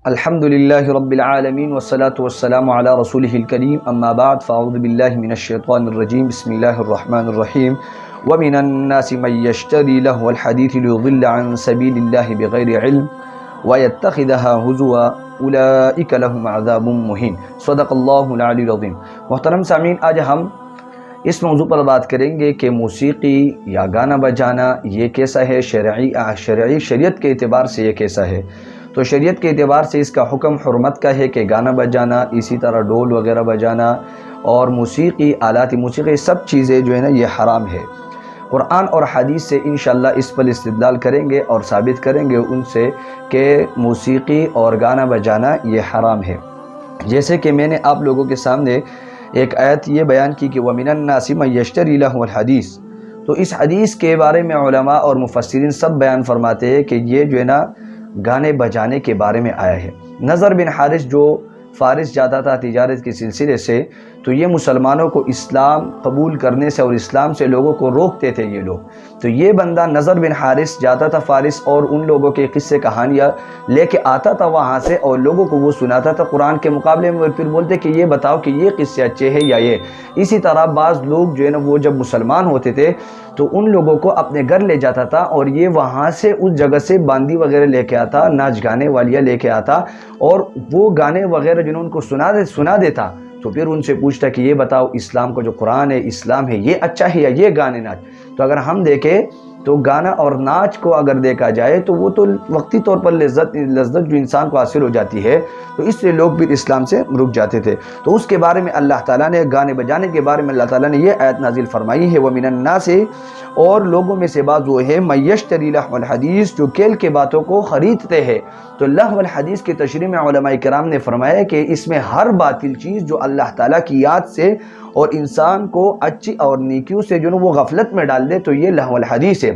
الحمد للہ رب العالمین والصلاة والسلام علی رسولہ الکریم اما بعد فاعوذ باللہ من الشیطان الرجیم بسم اللہ الرحمن الرحیم ومن الناس من یشتری لهو الحدیث لیضل عن سبیل اللہ بغیر علم ویتخذها ہزوا اولئک لهم عذاب مہین صدق اللہ العلی العظیم۔ محترم سامعین، آج ہم اس موضوع پر بات کریں گے کہ موسیقی یا گانا بجانا یہ کیسا ہے، شریعت کے اعتبار سے یہ کیسا ہے۔ تو شریعت کے اعتبار سے اس کا حکم حرمت کا ہے کہ گانا بجانا، اسی طرح ڈول وغیرہ بجانا اور موسیقی، آلات موسیقی، سب چیزیں جو ہے نا یہ حرام ہے۔ قرآن اور حدیث سے انشاءاللہ اس پر استدلال کریں گے اور ثابت کریں گے ان سے کہ موسیقی اور گانا بجانا یہ حرام ہے۔ جیسے کہ میں نے آپ لوگوں کے سامنے ایک آیت یہ بیان کی کہ وَمِنَ النَّاسِ مَن يَشْتَرِي لَهْوَ الْحَدِيثِ، تو اس حدیث کے بارے میں علماء اور مفسرین سب بیان فرماتے ہیں کہ یہ جو ہے نا گانے بجانے کے بارے میں آیا ہے۔ نضر بن حارث جو فارس جاتا تھا تجارت کے سلسلے سے، تو یہ مسلمانوں کو اسلام قبول کرنے سے اور اسلام سے لوگوں کو روکتے تھے یہ لوگ۔ تو یہ بندہ نضر بن حارث جاتا تھا فارس اور ان لوگوں کے قصے کہانیاں لے کے آتا تھا وہاں سے اور لوگوں کو وہ سناتا تھا قرآن کے مقابلے میں، اور پھر بولتے کہ یہ بتاؤ کہ یہ قصے اچھے ہیں یا یہ۔ اسی طرح بعض لوگ جو ہے نا وہ جب مسلمان ہوتے تھے تو ان لوگوں کو اپنے گھر لے جاتا تھا اور یہ وہاں سے اس جگہ سے باندی وغیرہ لے کے آتا، ناچ گانے والیاں لے کے آتا اور وہ گانے وغیرہ جنہوں ان کو سنا دیتا، تو پھر ان سے پوچھتا کہ یہ بتاؤ اسلام کا جو قرآن ہے، اسلام ہے، یہ اچھا ہے یا یہ گانے ناچ۔ تو اگر ہم دیکھیں تو گانا اور ناچ کو اگر دیکھا جائے تو وہ تو وقتی طور پر لذت جو انسان کو حاصل ہو جاتی ہے، تو اس لیے لوگ بھی اسلام سے رک جاتے تھے۔ تو اس کے بارے میں اللہ تعالیٰ نے گانے بجانے کے بارے میں اللہ تعالیٰ نے یہ آیت نازل فرمائی ہے وَمِنَ النَّاسِ، اور لوگوں میں سے بعض وہ ہے مَن یشتری لهو الحدیث، جو کھیل کے باتوں کو خریدتے ہیں۔ تو لہو الحدیث کی تشریح میں علماء کرام نے فرمایا کہ اس میں ہر باطل چیز جو اللہ تعالیٰ کی یاد سے اور انسان کو اچھی اور نیکیوں سے جو وہ غفلت میں ڈال دے تو یہ لہو الحدیث ہے۔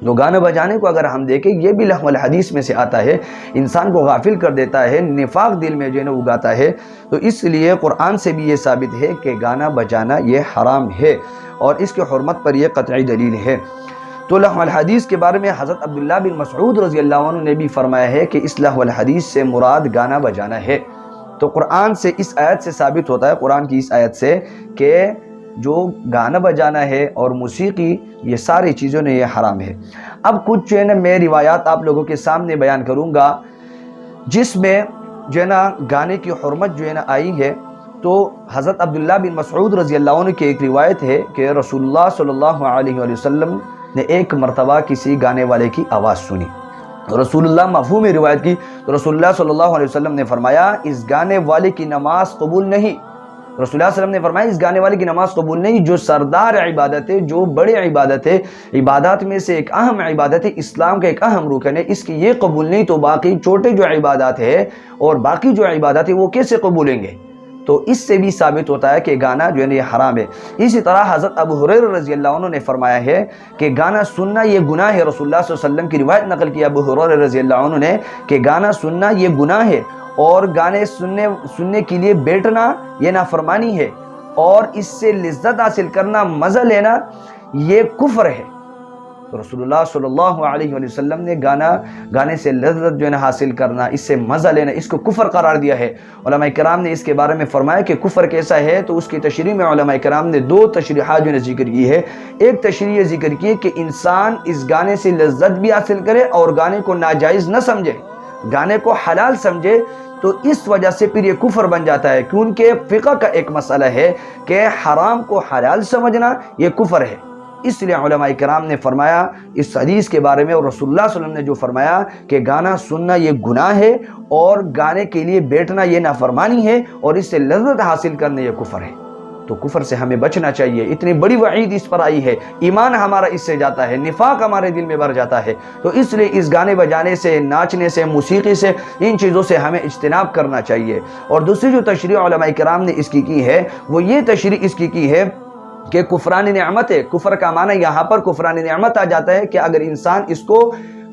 تو گانا بجانے کو اگر ہم دیکھیں یہ بھی لہو الحدیث میں سے آتا ہے، انسان کو غافل کر دیتا ہے، نفاق دل میں جو ہے نا اگاتا ہے۔ تو اس لیے قرآن سے بھی یہ ثابت ہے کہ گانا بجانا یہ حرام ہے اور اس کے حرمت پر یہ قطعی دلیل ہے۔ تو لہو الحدیث کے بارے میں حضرت عبداللہ بن مسعود رضی اللہ عنہ نے بھی فرمایا ہے کہ اس لہو الحدیث سے مراد گانا بجانا ہے۔ تو قرآن سے اس آیت سے ثابت ہوتا ہے، قرآن کی اس آیت سے، کہ جو گانا بجانا ہے اور موسیقی یہ ساری چیزوں نے یہ حرام ہے۔ اب کچھ جو ہے نا میں روایات آپ لوگوں کے سامنے بیان کروں گا جس میں جو ہے نا گانے کی حرمت جو ہے نا آئی ہے۔ تو حضرت عبداللہ بن مسعود رضی اللہ عنہ کی ایک روایت ہے کہ رسول اللہ صلی اللہ علیہ وآلہ وسلم نے ایک مرتبہ کسی گانے والے کی آواز سنی۔ رسول اللہ مفہوم روایت کی، تو رسول اللہ صلی اللہ علیہ وسلم نے فرمایا اس گانے والے کی نماز قبول نہیں۔ رسول اللہ صلی اللہ علیہ وسلم نے فرمایا اس گانے والے کی نماز قبول نہیں، جو سردار عبادت ہے، جو بڑی عبادت ہے، عبادات میں سے ایک اہم عبادت ہے، اسلام کا ایک اہم رکن ہے، اس کی یہ قبول نہیں تو باقی چھوٹے جو عبادات ہے اور باقی جو عبادات ہے وہ کیسے قبولیں گے؟ تو اس سے بھی ثابت ہوتا ہے کہ گانا جو ہے نا یہ حرام ہے۔ اسی طرح حضرت ابو ہریرہ رضی اللہ عنہ نے فرمایا ہے کہ گانا سننا یہ گناہ ہے۔ رسول اللہ صلی اللہ علیہ وسلم کی روایت نقل کی ابو ہریرہ رضی اللہ عنہ نے کہ گانا سننا یہ گناہ ہے اور گانے سننے کے لیے بیٹھنا یہ نافرمانی ہے اور اس سے لذت حاصل کرنا، مزہ لینا یہ کفر ہے۔ تو رسول اللہ صلی اللہ علیہ وآلہ وسلم نے گانے سے لذت جو ہے نا حاصل کرنا، اس سے مزہ لینا، اس کو کفر قرار دیا ہے۔ علماء کرام نے اس کے بارے میں فرمایا کہ کفر کیسا ہے، تو اس کی تشریح میں علماء کرام نے دو تشریحات جو ہے ذکر کی ہے۔ ایک تشریح یہ ذکر کی ہے کہ انسان اس گانے سے لذت بھی حاصل کرے اور گانے کو ناجائز نہ سمجھے، گانے کو حلال سمجھے، تو اس وجہ سے پھر یہ کفر بن جاتا ہے، کیونکہ فقہ کا ایک مسئلہ ہے کہ حرام کو حلال سمجھنا یہ کفر ہے۔ اس لیے علماء کرام نے فرمایا اس حدیث کے بارے میں، اور رسول اللہ صلی اللہ علیہ وسلم نے جو فرمایا کہ گانا سننا یہ گناہ ہے اور گانے کے لیے بیٹھنا یہ نافرمانی ہے اور اس سے لذت حاصل کرنا یہ کفر ہے۔ تو کفر سے ہمیں بچنا چاہیے، اتنی بڑی وعید اس پر آئی ہے، ایمان ہمارا اس سے جاتا ہے، نفاق ہمارے دل میں بھر جاتا ہے۔ تو اس لیے اس گانے بجانے سے، ناچنے سے، موسیقی سے، ان چیزوں سے ہمیں اجتناب کرنا چاہیے۔ اور دوسری جو تشریح علماء کرام نے اس کی ہے وہ یہ تشریح اس کی ہے کہ کفران نعمت ہے۔ کفر کا معنی یہاں پر کفران نعمت آ جاتا ہے کہ اگر انسان اس کو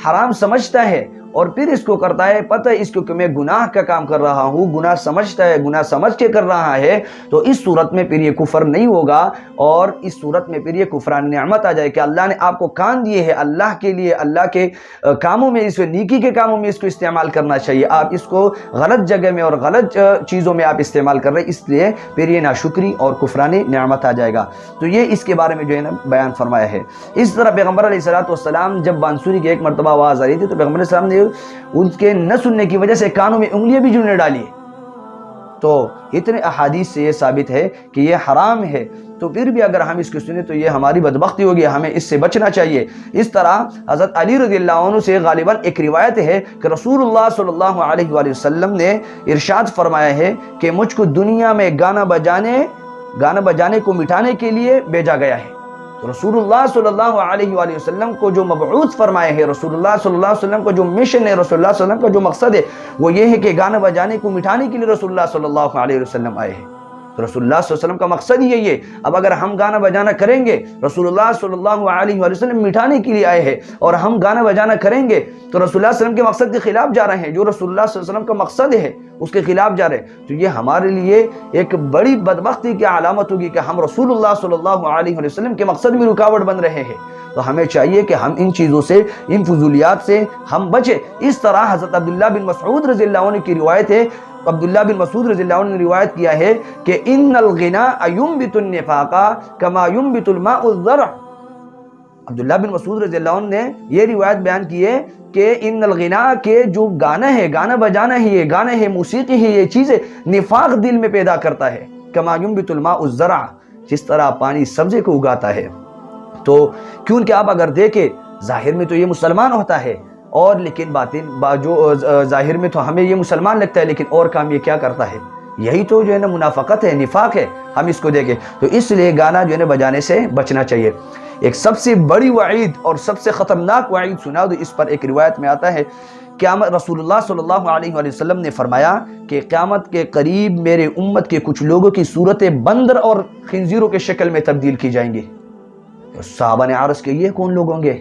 حرام سمجھتا ہے اور پھر اس کو کرتا ہے، پتہ ہے اس کو کہ میں گناہ کا کام کر رہا ہوں، گناہ سمجھتا ہے، گناہ سمجھ کے کر رہا ہے، تو اس صورت میں پھر یہ کفر نہیں ہوگا، اور اس صورت میں پھر یہ کفران نعمت آ جائے کہ اللہ نے آپ کو کان دیے ہیں اللہ کے لیے، اللہ کے کاموں میں، اس نیکی کے کاموں میں اس کو استعمال کرنا چاہیے، آپ اس کو غلط جگہ میں اور غلط چیزوں میں آپ استعمال کر رہے ہیں، اس لیے پھر یہ ناشکری اور کفران نعمت آ جائے گا۔ تو یہ اس کے بارے میں جو ہے نا بیان فرمایا ہے۔ اس طرح پیغمبر علیہ السلام جب بانسری کی ایک مرتبہ آواز آ رہی تھی تو پیغمبر علیہ السلام نے ان کے نہ سننے کی وجہ سے کانوں میں انگلیاں بھی جو نے ڈالی، تو اتنے احادیث سے یہ ثابت ہے کہ یہ حرام ہے، تو پھر بھی اگر ہم اس کو سنیں تو یہ ہماری بدبختی ہوگی، ہمیں اس سے بچنا چاہیے۔ اس طرح حضرت علی رضی اللہ عنہ سے غالباً ایک روایت ہے کہ رسول اللہ صلی اللہ علیہ وآلہ وسلم نے ارشاد فرمایا ہے کہ مجھ کو دنیا میں گانا بجانے کو مٹانے کے لیے بھیجا گیا ہے۔ تو رسول اللہ صلی اللہ علیہ وآلہ وسلم کو جو مبعوث فرمائے ہے، رسول اللہ صلی اللہ علیہ وسلم کو جو مشن ہے، رسول اللہ صلی اللہ علیہ وسلم کا جو مقصد ہے، وہ یہ ہے کہ گانا بجانے کو مٹانے کے لیے رسول اللہ صلی اللہ علیہ وسلم آئے ہیں۔ تو رسول اللہ صلی اللہ علیہ وسلم کا مقصد ہی یہی ہے۔ اب اگر ہم گانا بجانا کریں گے، رسول اللہ صلی اللہ علیہ وآلہ وسلم مٹانے کے لیے آئے ہیں، اور ہم گانا بجانا کریں گے تو رسول اللہ صلی اللہ علیہ وسلم کے مقصد کے خلاف جا رہے ہیں، جو رسول اللہ صلی اللہ علیہ وسلم کا مقصد ہے اس کے خلاف جا رہے ہیں، تو یہ ہمارے لیے ایک بڑی بدبختی کی علامت ہوگی کہ ہم رسول اللہ صلی اللہ علیہ وآلہ وسلم کے مقصد میں رکاوٹ بن رہے ہیں۔ تو ہمیں چاہیے کہ ہم ان چیزوں سے، ان فضولیات سے ہم بچیں۔ اس طرح حضرت عبداللہ بن مسعود رضی اللہ عنہ کی روایت ہے، عبداللہ بن مسعود رضی اللہ عنہ نے روایت کیا ہے کہ ان الغناء ينبت النفاق كما ينبت الماء الزرع۔ عبداللہ بن مسعود رضی اللہ عنہ نے یہ روایت بیان کی ہے کہ ان الغناء کے جو گانا ہے، گانا بجانا ہے، یہ گانا ہے، موسیقی ہے، یہ چیزیں نفاق دل میں پیدا کرتا ہے، كما ينبت الماء الزرع، جس طرح پانی سبزے کو اگاتا ہے۔ تو کیونکہ آپ اگر دیکھیں ظاہر میں تو یہ مسلمان ہوتا ہے، اور لیکن جو ظاہر میں تو ہمیں یہ مسلمان لگتا ہے، لیکن اور کام یہ کیا کرتا ہے؟ یہی تو جو ہے نا منافقت ہے، نفاق ہے۔ ہم اس کو دیکھیں تو اس لیے گانا جو ہے نا بجانے سے بچنا چاہیے۔ ایک سب سے بڑی وعید اور سب سے خطرناک وعید سنا دو، اس پر ایک روایت میں آتا ہے قیامت، رسول اللہ صلی اللہ علیہ وآلہ وسلم نے فرمایا کہ قیامت کے قریب میرے امت کے کچھ لوگوں کی صورتیں بندر اور خنزیروں کے شکل میں تبدیل کی جائیں گی۔ صحابہ نے عرض کیا یہ کون لوگ ہوں گے؟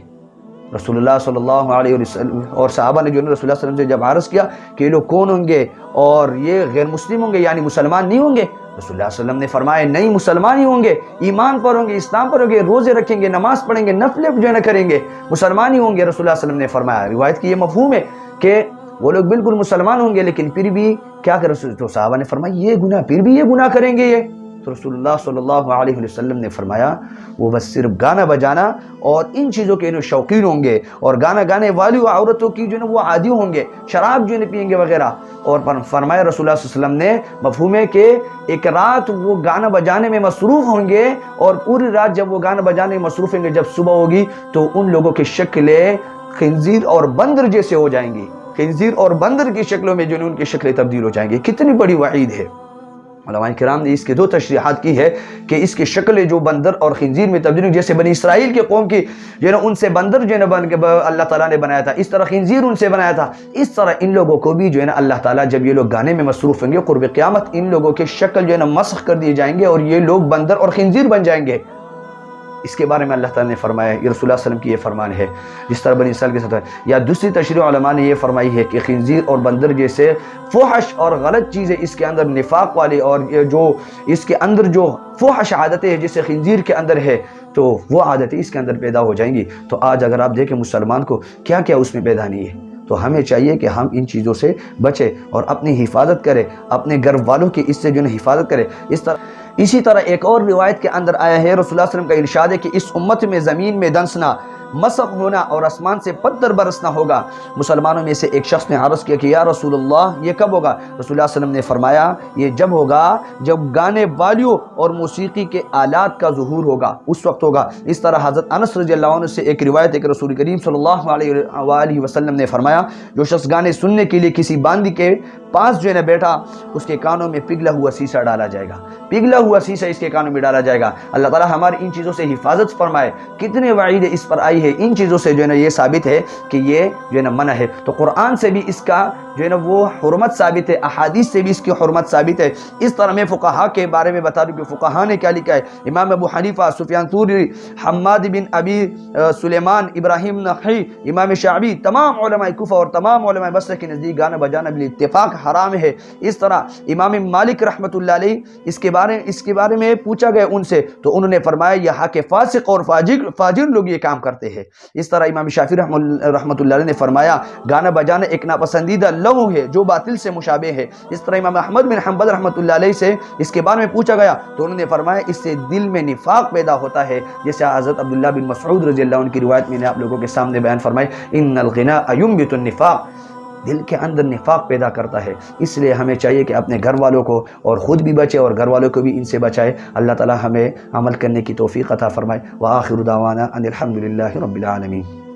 رسول اللہ صلی اللہ علیہ وسلم اور صحابہ نے جو رسول اللہ صلی اللہ علیہ وسلم سے جب عرض کیا کہ یہ لوگ کون ہوں گے اور یہ غیر مسلم ہوں گے، یعنی مسلمان نہیں ہوں گے، رسول اللہ صلی اللہ علیہ وسلم نے فرمایا نہیں، مسلمان ہی ہوں گے، ایمان پر ہوں گے، اسلام پر ہوں گے، روزے رکھیں گے، نماز پڑھیں گے، نفلیں جو ہے نا کریں گے، مسلمان ہی ہوں گے۔ رسول اللہ صلی اللہ علیہ وسلم نے فرمایا، روایت کی یہ مفہوم ہے کہ وہ لوگ بالکل مسلمان ہوں گے لیکن پھر بھی کیا کریں؟ تو صحابہ نے فرمایا یہ گناہ، پھر بھی یہ گناہ کریں گے یہ؟ تو رسول اللہ صلی اللہ علیہ وسلم نے فرمایا وہ بس صرف گانا بجانا اور ان چیزوں کے شوقین ہوں گے، اور گانا گانے والی عورتوں کی جو ہے وہ عادی ہوں گے، شراب جو ہے پئیں گے وغیرہ۔ اور فرمایا رسول اللہ صلی اللہ علیہ وسلم نے مفہوم ہے کہ ایک رات وہ گانا بجانے میں مصروف ہوں گے، اور پوری رات جب وہ گانا بجانے میں مصروف ہوں گے، جب صبح ہوگی تو ان لوگوں کی شکلیں خنزیر اور بندر جیسے ہو جائیں گی، خنزیر اور بندر کی شکلوں میں جو ان کی شکلیں تبدیل ہو جائیں گی۔ کتنی بڑی وعید ہے! علماء کرام نے اس کے دو تشریحات کی ہے کہ اس کی شکل جو بندر اور خنزیر میں تبدیل، جیسے بنی اسرائیل کے قوم کی جو ہے نا ان سے بندر جو ہے نا بن کے اللہ تعالیٰ نے بنایا تھا، اس طرح خنزیر ان سے بنایا تھا، اس طرح ان لوگوں کو بھی جو ہے نا اللہ تعالیٰ جب یہ لوگ گانے میں مصروف ہوں گے قرب قیامت ان لوگوں کے شکل جو ہے نا مسخ کر دیے جائیں گے اور یہ لوگ بندر اور خنزیر بن جائیں گے۔ اس کے بارے میں اللہ تعالیٰ نے فرمایا، یہ رسول اللہ صلی اللہ علیہ وسلم کی یہ فرمان ہے، جس طرح بنی اسرائیل کے ساتھ ہے۔ یا دوسری تشریح علماء نے یہ فرمائی ہے کہ خنزیر اور بندر جیسے فحش اور غلط چیزیں اس کے اندر نفاق والی، اور جو اس کے اندر جو فحش عادتیں ہیں جیسے خنزیر کے اندر ہے، تو وہ عادتیں اس کے اندر پیدا ہو جائیں گی۔ تو آج اگر آپ دیکھیں مسلمان کو کیا کیا اس میں پیدا نہیں ہے، تو ہمیں چاہیے کہ ہم ان چیزوں سے بچیں اور اپنی حفاظت کریں، اپنے گھر والوں کی اس سے جو ہے حفاظت کریں۔ اسی طرح ایک اور روایت کے اندر آیا ہے، رسول اللہ صلی اللہ علیہ وسلم کا ارشاد ہے کہ اس امت میں زمین میں دنسنا، مسخ ہونا اور آسمان سے پتھر برسنا ہوگا۔ مسلمانوں میں سے ایک شخص نے عرض کیا کہ یا رسول اللہ یہ کب ہوگا؟ رسول اللہ صلی اللہ علیہ وسلم نے فرمایا یہ جب ہوگا جب گانے والیوں اور موسیقی کے آلات کا ظہور ہوگا، اس وقت ہوگا۔ اس طرح حضرت انس رضی اللہ عنہ سے ایک روایت ہے کہ رسول کریم صلی اللہ علیہ وآلہ وسلم نے فرمایا جو شخص گانے سننے کے لیے کسی باندی کے پاس جو ہے نا بیٹا اس کے کانوں میں پگھلا ہوا سیسا ڈالا جائے گا، پگھلا ہوا سیسا اس کے کانوں میں ڈالا جائے گا۔ اللہ تعالیٰ ہماری ان چیزوں سے حفاظت فرمائے۔ کتنے وعید اس پر آئی ہے، ان چیزوں سے جو ہے نا یہ ثابت ہے کہ یہ جو ہے نا منع ہے۔ تو قرآن سے بھی اس کا جو ہے نا وہ حرمت ثابت ہے، احادیث سے بھی اس کی حرمت ثابت ہے۔ اس طرح میں فقہا کے بارے میں بتا دوں کہ فقہا نے کیا لکھا ہے۔ امام ابو حنیفہ، سفیان ثوری، حماد بن ابی سلیمان، ابراہیم نخعی، امام شعبی، تمام علماء کوفہ اور تمام علماء بصرہ کے نزدیک گانا بجانا بالاتفاق حرام ہے۔ اس طرح امام مالک رحمۃ اللہ علیہ اس کے بارے میں پوچھا گیا ان سے، تو انہوں نے فرمایا یہاں کے فاسق اور فاجر لوگ یہ کام کرتے ہیں۔ اس طرح امام شافعی رحمۃ اللہ علیہ نے فرمایا گانا بجانا ایک ناپسندیدہ لغو ہے جو باطل سے مشابہ ہے۔ اس طرح امام احمد بن حنبل رحمۃ اللہ علیہ سے اس کے بارے میں پوچھا گیا تو انہوں نے فرمایا اس سے دل میں نفاق پیدا ہوتا ہے، جیسے حضرت عبداللہ بن مسعود رضی اللہ عنہ کی روایت میں نے آپ لوگوں کے سامنے بیان فرمائی، ان الغناء ينبت النفاق، دل کے اندر نفاق پیدا کرتا ہے۔ اس لیے ہمیں چاہیے کہ اپنے گھر والوں کو اور خود بھی بچے اور گھر والوں کو بھی ان سے بچائے۔ اللہ تعالی ہمیں عمل کرنے کی توفیق عطا فرمائے۔ وآخر دعوانا ان الحمد للہ رب العالمین۔